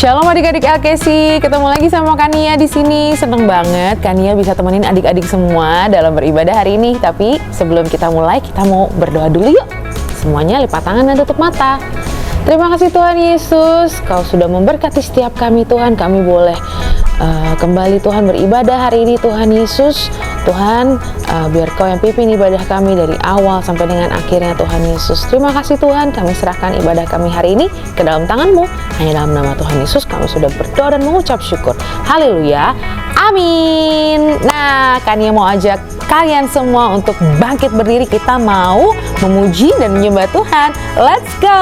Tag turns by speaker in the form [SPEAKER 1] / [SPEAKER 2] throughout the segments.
[SPEAKER 1] Shalom adik-adik LKC, ketemu lagi sama Kania di sini. Seneng banget Kania bisa temenin adik-adik semua dalam beribadah hari ini. Tapi sebelum kita mulai, kita mau berdoa dulu yuk. Semuanya lipat tangan dan tutup mata. Terima kasih Tuhan Yesus, Kau sudah memberkati setiap kami Tuhan. Kami boleh kembali Tuhan beribadah hari ini Tuhan Yesus. Tuhan, biar Kau yang pimpin ibadah kami dari awal sampai dengan akhirnya Tuhan Yesus. Terima kasih Tuhan, kami serahkan ibadah kami hari ini ke dalam tangan-Mu. Hanya dalam nama Tuhan Yesus kami sudah berdoa dan mengucap syukur. Haleluya, amin. Nah, Kania mau ajak kalian semua untuk bangkit berdiri. Kita mau memuji dan menyembah Tuhan. Let's go!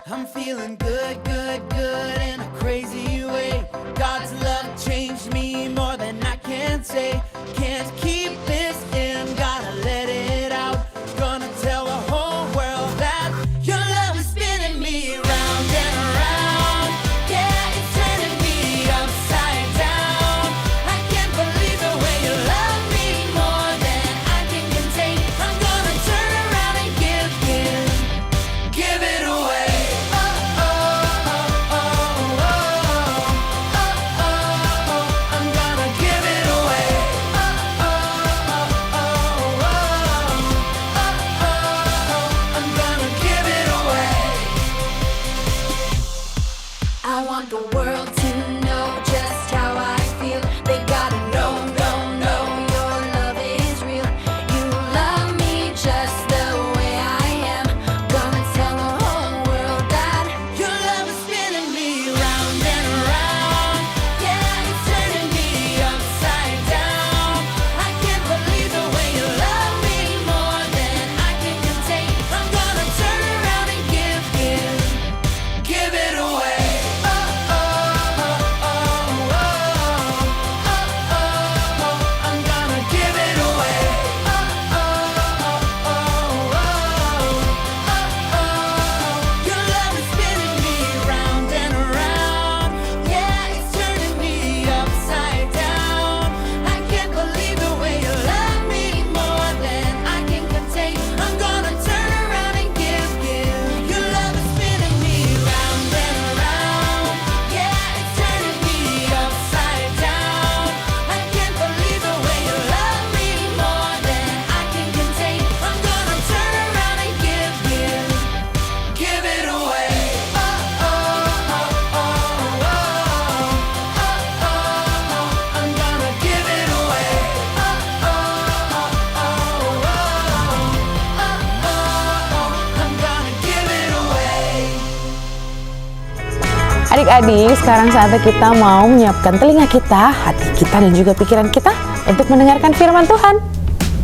[SPEAKER 2] I'm feeling good, good, good in a crazy way. God's love changed me more than I can say. Can't keep this in, gotta let it out. Gonna tell the whole world that your love is spinning me round and around. Yeah, it's turning me upside down. I can't believe the way you love me more than I can contain. I'm gonna turn around and give it away. I'm gonna give it away. I'm gonna give it away. I want the world to know just how I feel. They gotta know, your love is real. You love me just the way I am. Gonna tell the whole world that your love is spinning me round and around. Yeah, it's turning me upside down. I can't believe the way you love me more than I can contain. I'm gonna turn around and give it away. I'm gonna give it away. Your love is spinning me round and around. Yeah, it's turning me upside down. I can't believe the way you love me more than I can contain. I'm gonna turn around and give. Your love is spinning me round and around. Yeah, it's turning me upside down. I can't believe the way you love me more than I can contain. I'm gonna turn around and give it away. I'm gonna give it away. I'm gonna give it away.
[SPEAKER 1] Adik-adik, sekarang saatnya kita mau menyiapkan telinga kita, hati kita, dan juga pikiran kita untuk mendengarkan firman Tuhan.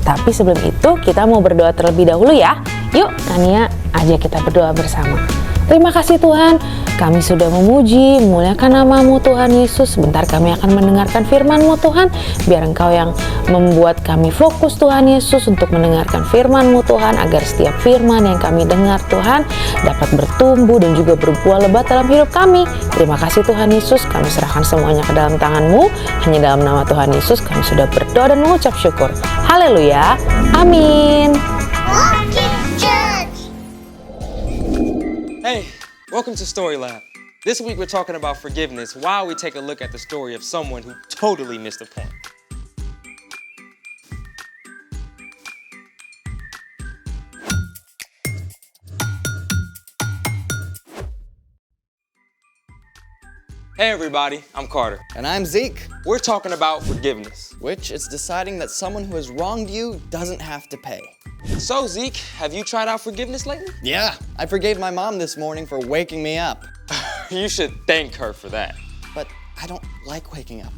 [SPEAKER 1] Tapi sebelum itu, kita mau berdoa terlebih dahulu ya. Yuk, Kania, ajak kita berdoa bersama. Terima kasih Tuhan, kami sudah memuji, memuliakan nama-Mu Tuhan Yesus. Sebentar kami akan mendengarkan firman-Mu Tuhan. Biar Engkau yang membuat kami fokus Tuhan Yesus untuk mendengarkan firman-Mu Tuhan. Agar setiap firman yang kami dengar Tuhan dapat bertumbuh dan juga berbuah lebat dalam hidup kami. Terima kasih Tuhan Yesus, kami serahkan semuanya ke dalam tangan-Mu. Hanya dalam nama Tuhan Yesus kami sudah berdoa dan mengucap syukur. Haleluya, amin.
[SPEAKER 3] Hey, welcome to Story Lab. This week we're talking about forgiveness while we take a look at the story of someone who totally missed the point. Hey everybody, I'm Carter.
[SPEAKER 4] And I'm Zeke,
[SPEAKER 3] We're talking about forgiveness.
[SPEAKER 4] which is deciding that someone who has wronged you doesn't have to pay.
[SPEAKER 3] So Zeke, have you tried out forgiveness lately?
[SPEAKER 4] Yeah, I forgave my mom this morning for waking me up.
[SPEAKER 3] You should thank her for that.
[SPEAKER 4] But I don't like waking up.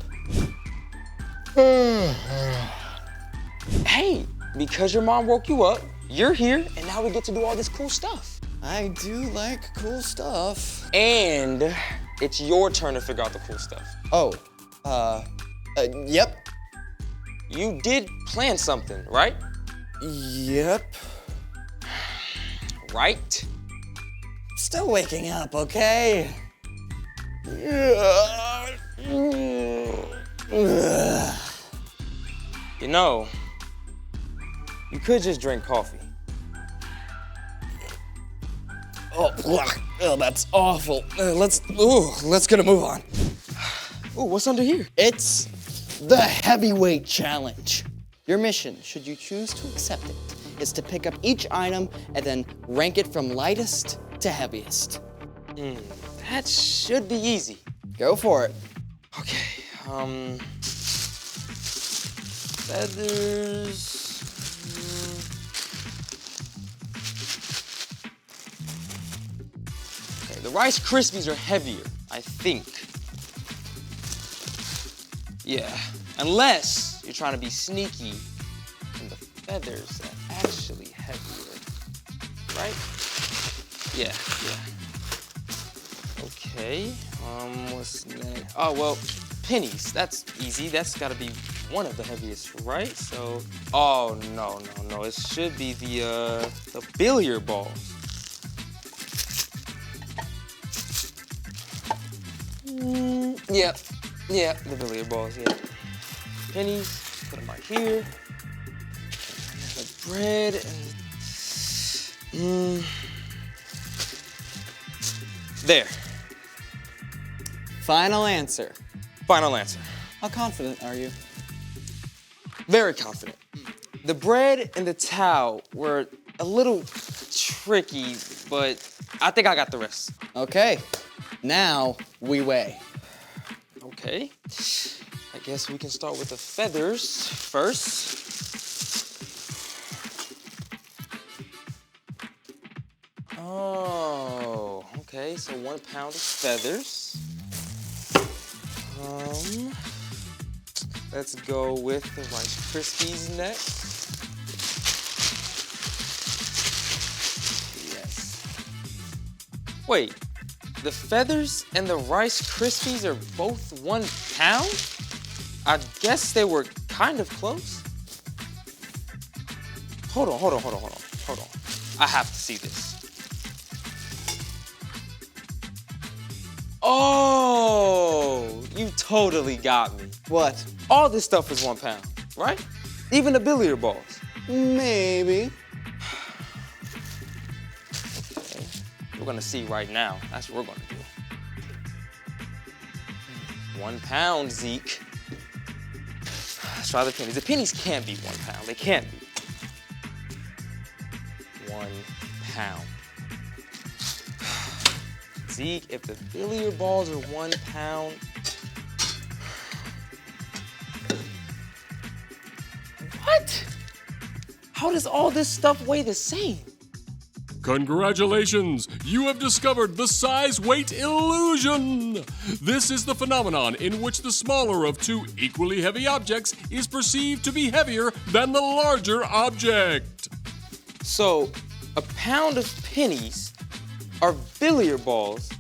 [SPEAKER 3] Hey, because your mom woke you up, you're here, and now we get to do all this cool stuff.
[SPEAKER 4] I do like cool stuff.
[SPEAKER 3] And it's your turn to figure out the cool stuff.
[SPEAKER 4] Oh, yep.
[SPEAKER 3] You did plan something, right?
[SPEAKER 4] Yep.
[SPEAKER 3] Right?
[SPEAKER 4] Still waking up, okay?
[SPEAKER 3] You know, you could just drink coffee.
[SPEAKER 4] Oh, that's awful. Let's get a move on.
[SPEAKER 3] Ooh, what's under here?
[SPEAKER 4] It's the heavyweight challenge. Your mission, should you choose to accept it, is to pick up each item and then rank it from lightest to heaviest.
[SPEAKER 3] That should be easy.
[SPEAKER 4] Go for it.
[SPEAKER 3] Okay, feathers. Okay, the Rice Krispies are heavier, I think. Yeah, unless you're trying to be sneaky and the feathers are actually heavier, right? Yeah. Okay. What's next? Oh, well, pennies. That's easy. That's got to be one of the heaviest, right? So, oh, no. It should be the billiard balls. Yep, the billiard balls, yeah. Pennies, put them right here. The bread and... There.
[SPEAKER 4] Final answer.
[SPEAKER 3] Final answer.
[SPEAKER 4] How confident are you?
[SPEAKER 3] Very confident. The bread and the towel were a little tricky, but I think I got the rest.
[SPEAKER 4] Okay, now we weigh.
[SPEAKER 3] Okay. I guess we can start with the feathers first. Oh, okay, so 1 pound of feathers. Let's go with the Rice Krispies next. Yes. Wait, the feathers and the Rice Krispies are both 1 pound? I guess they were kind of close. Hold on. I have to see this. Oh, you totally got me.
[SPEAKER 4] What?
[SPEAKER 3] All this stuff is 1 pound, right? Even the billiard balls.
[SPEAKER 4] Maybe.
[SPEAKER 3] Okay. We're gonna see right now. That's what we're gonna do. 1 pound, Zeke. Let's try the pennies. The pennies can't be 1 pound. They can't be. 1 pound. Zeke, if the billiard balls are 1 pound, what? How does all this stuff weigh the same?
[SPEAKER 5] Congratulations! You have discovered the size-weight illusion! This is the phenomenon in which the smaller of two equally heavy objects is perceived to be heavier than the larger object.
[SPEAKER 3] So, a pound of pennies, or billiard balls,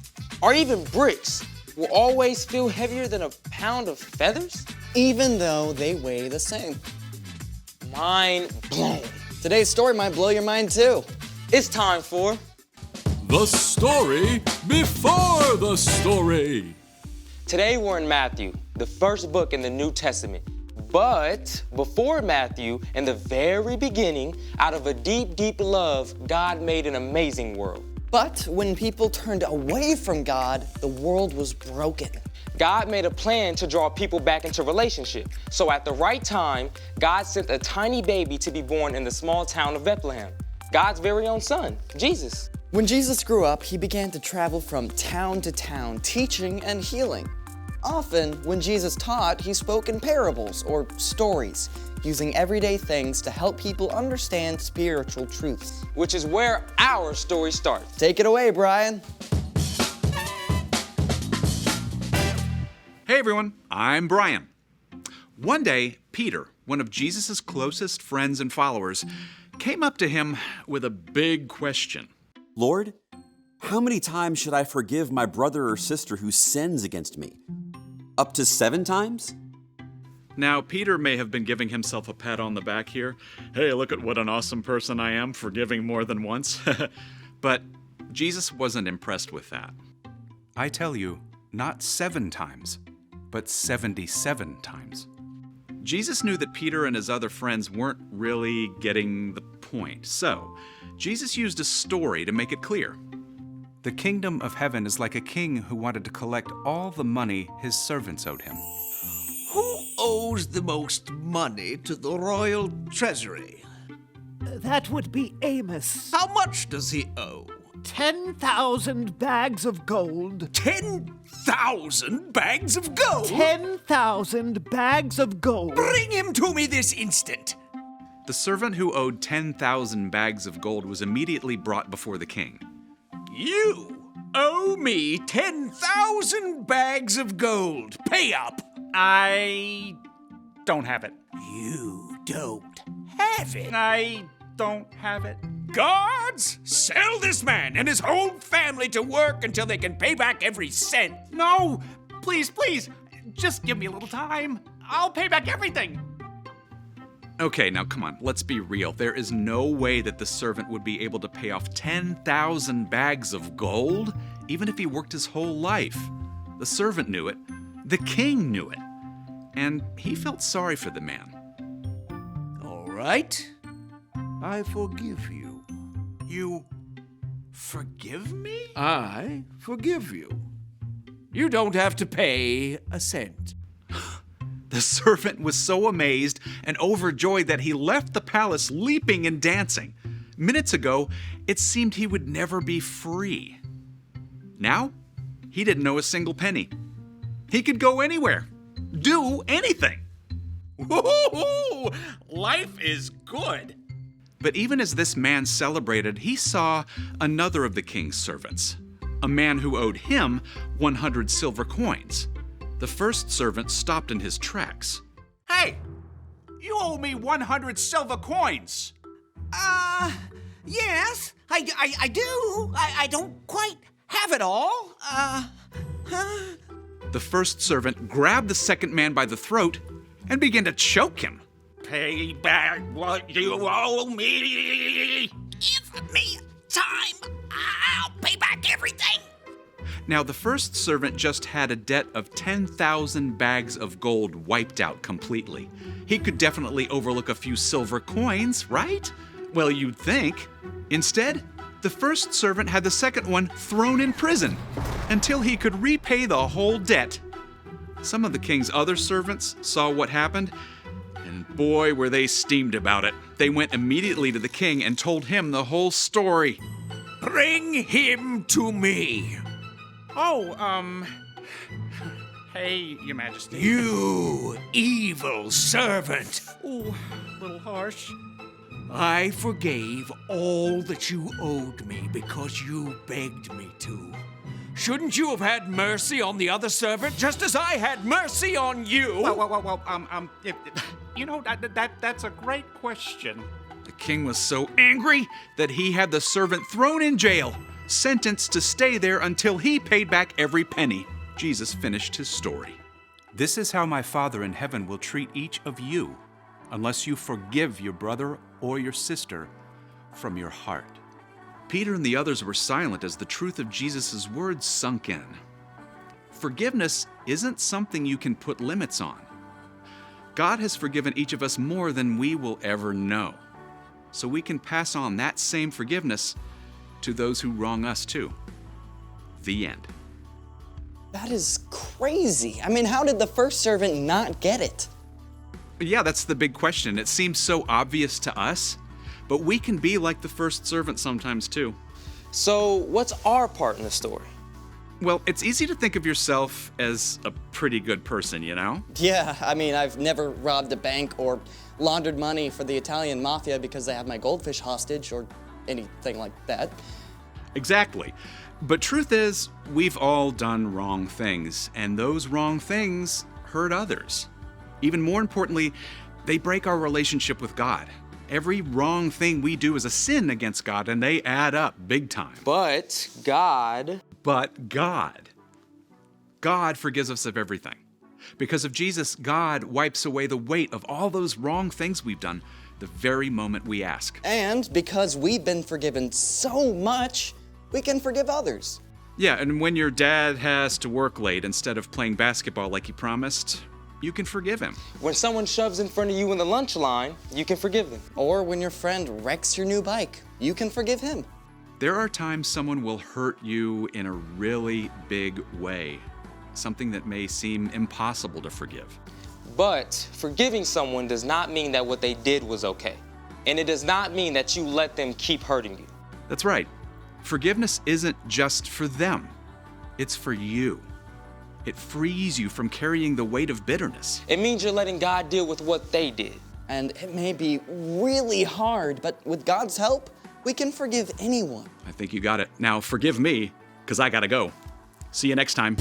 [SPEAKER 3] or even bricks will always feel heavier than a pound of feathers?
[SPEAKER 4] Even though they weigh the same.
[SPEAKER 3] Mind blown.
[SPEAKER 4] Today's story might blow your mind too.
[SPEAKER 3] It's time for
[SPEAKER 5] The story before the story.
[SPEAKER 3] Today we're in Matthew, the first book in the New Testament. But before Matthew, in the very beginning, out of a deep, deep love, God made an amazing world.
[SPEAKER 4] But when people turned away from God, the world was broken.
[SPEAKER 3] God made a plan to draw people back into relationship. So at the right time, God sent a tiny baby to be born in the small town of Bethlehem. God's very own son, Jesus.
[SPEAKER 4] When Jesus grew up, he began to travel from town to town, teaching and healing. Often, when Jesus taught, he spoke in parables or stories, using everyday things to help people understand spiritual truths.
[SPEAKER 3] Which is where our story starts.
[SPEAKER 4] Take it away, Brian.
[SPEAKER 6] Hey everyone, I'm Brian. One day, Peter, one of Jesus' closest friends and followers, came up to him with a big question.
[SPEAKER 7] Lord, how many times should I forgive my brother or sister who sins against me? Up to 7 times?
[SPEAKER 6] Now, Peter may have been giving himself a pat on the back here. Hey, look at what an awesome person I am, forgiving more than once. But Jesus wasn't impressed with that. I tell you, not 7 times, but 77 times. Jesus knew that Peter and his other friends weren't really getting the point, so Jesus used a story to make it clear. The kingdom of heaven is like a king who wanted to collect all the money his servants owed him.
[SPEAKER 8] Who owes the most money to the royal treasury?
[SPEAKER 9] That would be Amos.
[SPEAKER 8] How much does he owe?
[SPEAKER 9] 10,000 bags of gold.
[SPEAKER 8] 10,000 bags of gold?
[SPEAKER 9] 10,000 bags of gold.
[SPEAKER 8] Bring him to me this instant.
[SPEAKER 6] The servant who owed 10,000 bags of gold was immediately brought before the king.
[SPEAKER 8] You owe me 10,000 bags of gold. Pay up.
[SPEAKER 6] I don't have it.
[SPEAKER 8] You don't have it.
[SPEAKER 6] I don't have it.
[SPEAKER 8] Guards, sell this man and his whole family to work until they can pay back every cent.
[SPEAKER 6] No! Please, just give me a little time. I'll pay back everything. Okay, now come on, let's be real. There is no way that the servant would be able to pay off 10,000 bags of gold, even if he worked his whole life. The servant knew it. The king knew it. And he felt sorry for the man.
[SPEAKER 8] All right. I forgive you.
[SPEAKER 6] You forgive me?
[SPEAKER 8] I forgive you. You don't have to pay a cent.
[SPEAKER 6] The servant was so amazed and overjoyed that he left the palace leaping and dancing. Minutes ago, it seemed he would never be free. Now, he didn't owe a single penny. He could go anywhere, do anything.
[SPEAKER 8] Woo-hoo-hoo! Life is good.
[SPEAKER 6] But even as this man celebrated, he saw another of the king's servants, a man who owed him 100 silver coins. The first servant stopped in his tracks.
[SPEAKER 8] Hey, you owe me 100 silver coins.
[SPEAKER 10] Yes, I do. I don't quite have it all.
[SPEAKER 6] The first servant grabbed the second man by the throat and began to choke him.
[SPEAKER 8] Pay back what you owe me.
[SPEAKER 10] Give me time. I'll pay back everything.
[SPEAKER 6] Now, the first servant just had a debt of 10,000 bags of gold wiped out completely. He could definitely overlook a few silver coins, right? Well, you'd think. Instead, the first servant had the second one thrown in prison until he could repay the whole debt. Some of the king's other servants saw what happened, and boy, were they steamed about it. They went immediately to the king and told him the whole story.
[SPEAKER 8] Bring him to me.
[SPEAKER 6] Hey, Your Majesty.
[SPEAKER 8] You evil servant.
[SPEAKER 6] Ooh, a little harsh.
[SPEAKER 8] I forgave all that you owed me because you begged me to. Shouldn't you have had mercy on the other servant just as I had mercy on you?
[SPEAKER 6] That's a great question. The king was so angry that he had the servant thrown in jail, sentenced to stay there until he paid back every penny. Jesus finished his story. This is how my Father in heaven will treat each of you, unless you forgive your brother or your sister from your heart. Peter and the others were silent as the truth of Jesus' words sunk in. Forgiveness isn't something you can put limits on. God has forgiven each of us more than we will ever know, so we can pass on that same forgiveness to those who wrong us too. The end.
[SPEAKER 4] That is crazy. I mean, how did the first servant not get it?
[SPEAKER 6] Yeah, that's the big question. It seems so obvious to us, but we can be like the first servant sometimes too.
[SPEAKER 3] So, what's our part in the story?
[SPEAKER 6] Well, it's easy to think of yourself as a pretty good person, you know?
[SPEAKER 4] Yeah, I mean, I've never robbed a bank or laundered money for the Italian mafia because they have my goldfish hostage or anything like that.
[SPEAKER 6] Exactly. But truth is, we've all done wrong things, and those wrong things hurt others. Even more importantly, they break our relationship with God. Every wrong thing we do is a sin against God, and they add up big time.
[SPEAKER 3] But God
[SPEAKER 6] forgives us of everything. Because of Jesus, God wipes away the weight of all those wrong things we've done the very moment we ask.
[SPEAKER 4] And because we've been forgiven so much, we can forgive others.
[SPEAKER 6] Yeah, and when your dad has to work late instead of playing basketball like he promised, you can forgive him.
[SPEAKER 3] When someone shoves in front of you in the lunch line, you can forgive them.
[SPEAKER 4] Or when your friend wrecks your new bike, you can forgive him.
[SPEAKER 6] There are times someone will hurt you in a really big way, something that may seem impossible to forgive.
[SPEAKER 3] But forgiving someone does not mean that what they did was okay. And it does not mean that you let them keep hurting you.
[SPEAKER 6] That's right. Forgiveness isn't just for them. It's for you. It frees you from carrying the weight of bitterness.
[SPEAKER 3] It means you're letting God deal with what they did.
[SPEAKER 4] And it may be really hard, but with God's help, we can forgive anyone.
[SPEAKER 6] I think you got it. Now forgive me, because I gotta go. See you next time.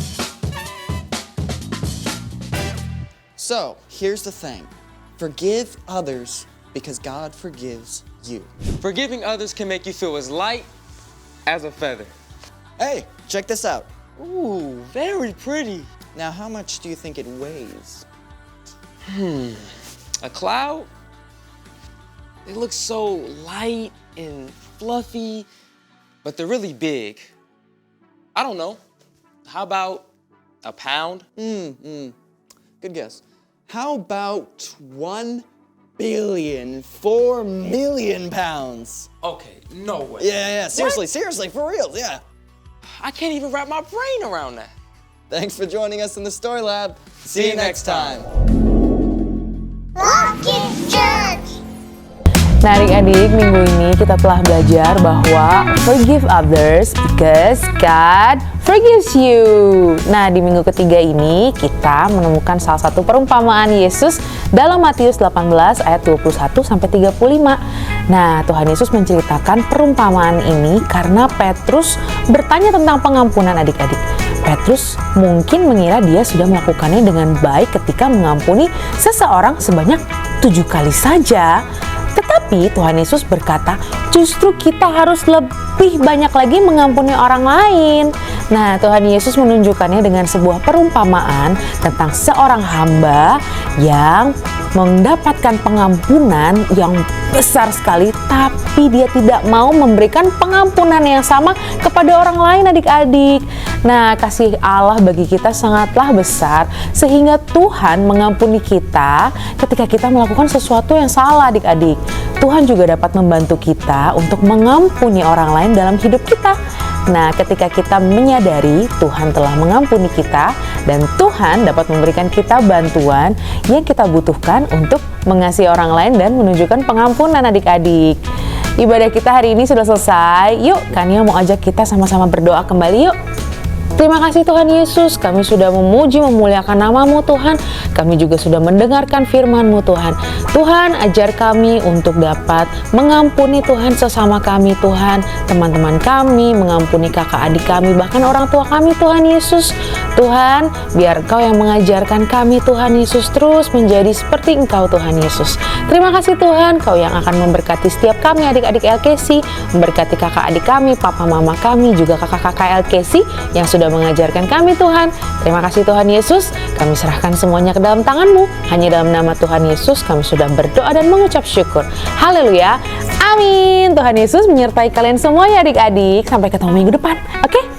[SPEAKER 4] So, here's the thing. Forgive others because God forgives you.
[SPEAKER 3] Forgiving others can make you feel as light as a feather.
[SPEAKER 4] Hey, check this out.
[SPEAKER 3] Ooh, very pretty.
[SPEAKER 4] Now, how much do you think it weighs?
[SPEAKER 3] A cloud? They look so light and fluffy, but they're really big. I don't know. How about a pound?
[SPEAKER 4] Good guess. How about 1,000,000,004,000,000 pounds?
[SPEAKER 3] Okay, no way.
[SPEAKER 4] Yeah, seriously, for real, yeah.
[SPEAKER 3] I can't even wrap my brain around that.
[SPEAKER 4] Thanks for joining us in the Story Lab. See you next time.
[SPEAKER 10] Rocket Church!
[SPEAKER 1] Nah adik-adik, minggu ini kita telah belajar bahwa forgive others because God forgives you. Nah di minggu ketiga ini kita menemukan salah satu perumpamaan Yesus dalam Matius 18 ayat 21 sampai 35. Nah Tuhan Yesus menceritakan perumpamaan ini karena Petrus bertanya tentang pengampunan adik-adik. Petrus mungkin mengira dia sudah melakukannya dengan baik ketika mengampuni seseorang sebanyak 7 kali saja. Tetapi Tuhan Yesus berkata, justru kita harus lebih banyak lagi mengampuni orang lain. Nah, Tuhan Yesus menunjukkannya dengan sebuah perumpamaan tentang seorang hamba yang mendapatkan pengampunan yang besar sekali, tapi dia tidak mau memberikan pengampunan yang sama kepada orang lain adik-adik. Nah, kasih Allah bagi kita sangatlah besar sehingga Tuhan mengampuni kita ketika kita melakukan sesuatu yang salah adik-adik. Tuhan juga dapat membantu kita untuk mengampuni orang lain dalam hidup kita. Nah, ketika kita menyadari Tuhan telah mengampuni kita dan Tuhan dapat memberikan kita bantuan yang kita butuhkan untuk mengasihi orang lain dan menunjukkan pengampunan adik-adik. Ibadah kita hari ini sudah selesai. Yuk, Kania mau ajak kita sama-sama berdoa kembali yuk. Terima kasih Tuhan Yesus, kami sudah memuji memuliakan nama-Mu Tuhan. Kami juga sudah mendengarkan firman-Mu Tuhan. Tuhan ajar kami untuk dapat mengampuni Tuhan sesama kami Tuhan. Teman-teman kami, mengampuni kakak adik kami, bahkan orang tua kami Tuhan Yesus. Tuhan, biar Engkau yang mengajarkan kami Tuhan Yesus terus menjadi seperti Engkau Tuhan Yesus. Terima kasih Tuhan, Kau yang akan memberkati setiap kami adik-adik LKC, memberkati kakak adik kami, papa mama kami, juga kakak-kakak LKC yang sudah mengajarkan kami Tuhan. Terima kasih Tuhan Yesus, kami serahkan semuanya ke dalam tangan-Mu. Hanya dalam nama Tuhan Yesus kami sudah berdoa dan mengucap syukur. Haleluya, amin. Tuhan Yesus menyertai kalian semua ya adik-adik. Sampai ketemu minggu depan, oke?